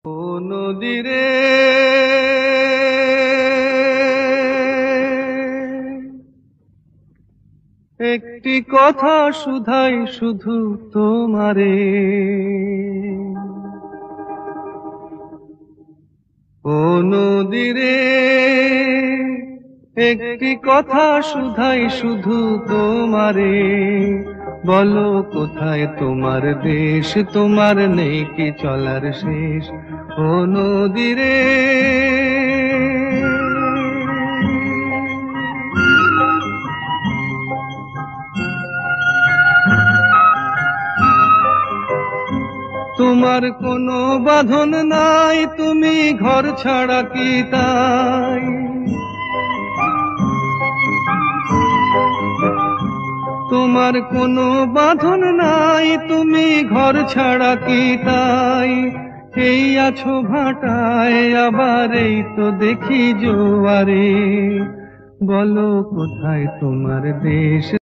ও নদীরে একটি কথা শুধাই শুধু তোমারে। ও নদীরে একটি কথা শুধাই শুধু তোমারে। বলো কোথায় তোমার দেশ, তোমার নেই কি চলার শেষ। ও নদীরে তোমার কোনো বাঁধন নাই, তুমি ঘর ছাড়া কি তাই। তোমার কোনো বাঁধন নাই, তুমি ঘর ছাড়া কি তাই। এই আছো ভাটায়, আবার এই তো দেখি জোয়ারে। বলো কোথায় তোমার দেশ।